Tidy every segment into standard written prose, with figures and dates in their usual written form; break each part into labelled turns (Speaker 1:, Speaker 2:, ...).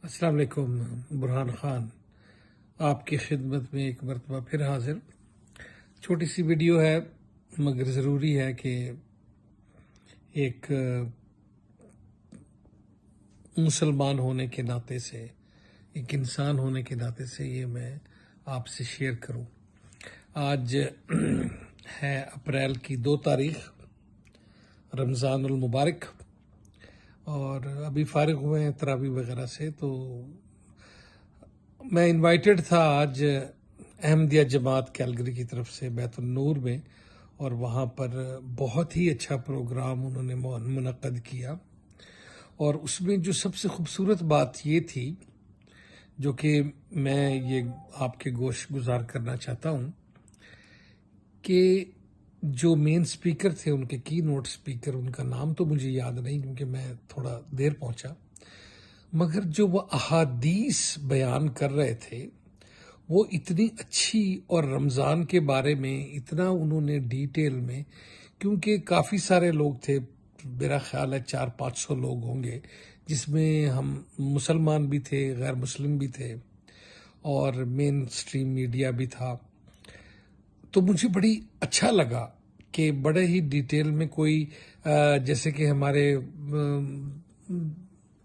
Speaker 1: السلام علیکم. برہان خان آپ کی خدمت میں ایک مرتبہ پھر حاضر. چھوٹی سی ویڈیو ہے مگر ضروری ہے کہ ایک مسلمان ہونے کے ناطے سے، ایک انسان ہونے کے ناطے سے یہ میں آپ سے شیئر کروں. آج ہے اپریل کی 2 تاریخ، رمضان المبارک، اور ابھی فارغ ہوئے ہیں تراویح وغیرہ سے. تو میں انوائٹڈ تھا آج احمدیہ جماعت کیلگری کی طرف سے بیت النور میں، اور وہاں پر بہت ہی اچھا پروگرام انہوں نے منعقد کیا. اور اس میں جو سب سے خوبصورت بات یہ تھی جو کہ میں یہ آپ کے گوش گزار کرنا چاہتا ہوں کہ جو مین سپیکر تھے، ان کے کی نوٹ سپیکر، ان کا نام تو مجھے یاد نہیں کیونکہ میں تھوڑا دیر پہنچا، مگر جو وہ احادیث بیان کر رہے تھے وہ اتنی اچھی، اور رمضان کے بارے میں اتنا انہوں نے ڈیٹیل میں، کیونکہ کافی سارے لوگ تھے، میرا خیال ہے 400-500 لوگ ہوں گے، جس میں ہم مسلمان بھی تھے، غیر مسلم بھی تھے، اور مین سٹریم میڈیا بھی تھا. تو مجھے بڑی اچھا لگا کہ بڑے ہی ڈیٹیل میں کوئی جیسے کہ ہمارے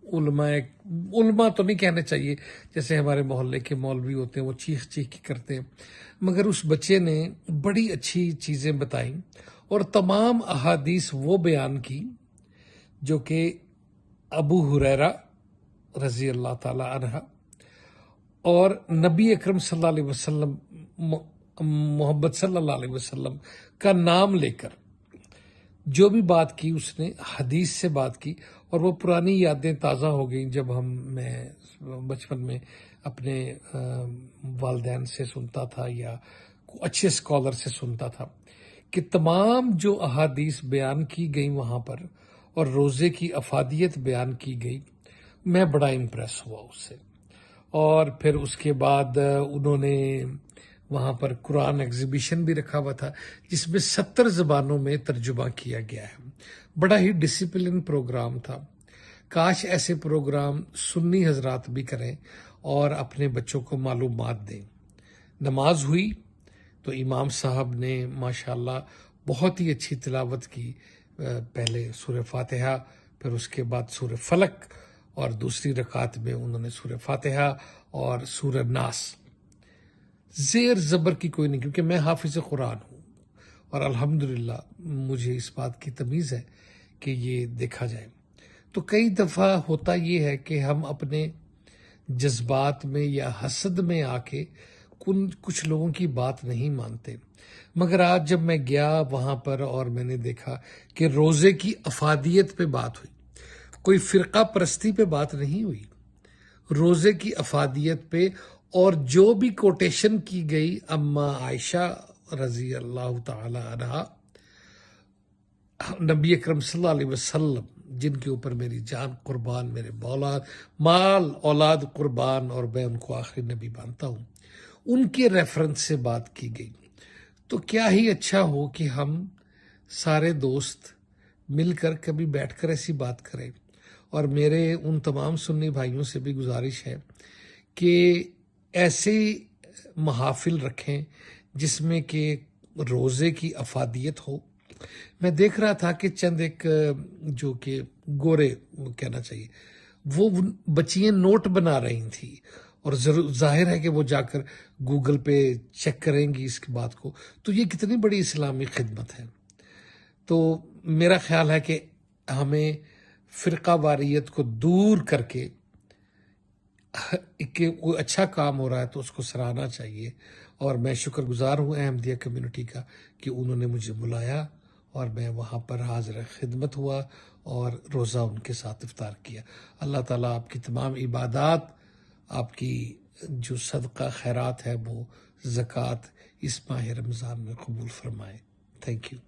Speaker 1: علماء تو نہیں کہنے چاہیے، جیسے ہمارے محلے کے مولوی ہوتے ہیں وہ چیخ چیخ کرتے ہیں، مگر اس بچے نے بڑی اچھی چیزیں بتائیں اور تمام احادیث وہ بیان کی جو کہ ابو ہریرہ رضی اللہ تعالی عنہ اور نبی اکرم صلی اللہ علیہ وسلم، محمد صلی اللہ علیہ وسلم کا نام لے کر جو بھی بات کی، اس نے حدیث سے بات کی. اور وہ پرانی یادیں تازہ ہو گئیں جب میں بچپن میں اپنے والدین سے سنتا تھا یا اچھے اسکالر سے سنتا تھا کہ تمام جو احادیث بیان کی گئیں وہاں پر اور روزے کی افادیت بیان کی گئی. میں بڑا امپریس ہوا اس سے. اور پھر اس کے بعد انہوں نے وہاں پر قرآن ایگزیبیشن بھی رکھا ہوا تھا جس میں 70 زبانوں میں ترجمہ کیا گیا ہے. بڑا ہی ڈسپلن پروگرام تھا. کاش ایسے پروگرام سنی حضرات بھی کریں اور اپنے بچوں کو معلومات دیں. نماز ہوئی تو امام صاحب نے ماشاءاللہ بہت ہی اچھی تلاوت کی. پہلے سورہ فاتحہ، پھر اس کے بعد سورہ فلق، اور دوسری رکعت میں انہوں نے سورہ فاتحہ اور سورہ ناس. زیر زبر کی کوئی نہیں، کیونکہ میں حافظ قرآن ہوں اور الحمدللہ مجھے اس بات کی تمیز ہے کہ یہ دیکھا جائے. تو کئی دفعہ ہوتا یہ ہے کہ ہم اپنے جذبات میں یا حسد میں آ کے کچھ لوگوں کی بات نہیں مانتے. مگر آج جب میں گیا وہاں پر اور میں نے دیکھا کہ روزے کی افادیت پہ بات ہوئی، کوئی فرقہ پرستی پہ بات نہیں ہوئی، روزے کی افادیت پہ. اور جو بھی کوٹیشن کی گئی اما عائشہ رضی اللہ تعالی عنہا، نبی اکرم صلی اللہ علیہ وسلم جن کے اوپر میری جان قربان، میرے مال اولاد قربان، اور میں ان کو آخری نبی مانتا ہوں، ان کے ریفرنس سے بات کی گئی. تو کیا ہی اچھا ہو کہ ہم سارے دوست مل کر کبھی بیٹھ کر ایسی بات کریں. اور میرے ان تمام سنی بھائیوں سے بھی گزارش ہے کہ ایسے محافل رکھیں جس میں کہ روزے کی افادیت ہو. میں دیکھ رہا تھا کہ چند ایک جو کہ گورے کہنا چاہیے، وہ بچیاں نوٹ بنا رہی تھیں، اور ظاہر ہے کہ وہ جا کر گوگل پہ چیک کریں گی اس کی بات کو. تو یہ کتنی بڑی اسلامی خدمت ہے. تو میرا خیال ہے کہ ہمیں فرقہ واریت کو دور کر کے کہ کوئی اچھا کام ہو رہا ہے تو اس کو سراہنا چاہیے. اور میں شکر گزار ہوں احمدیہ کمیونٹی کا کہ انہوں نے مجھے بلایا اور میں وہاں پر حاضر خدمت ہوا اور روزہ ان کے ساتھ افطار کیا. اللہ تعالیٰ آپ کی تمام عبادات، آپ کی جو صدقہ خیرات ہے، وہ زکوٰۃ اس ماہ رمضان میں قبول فرمائے. Thank you.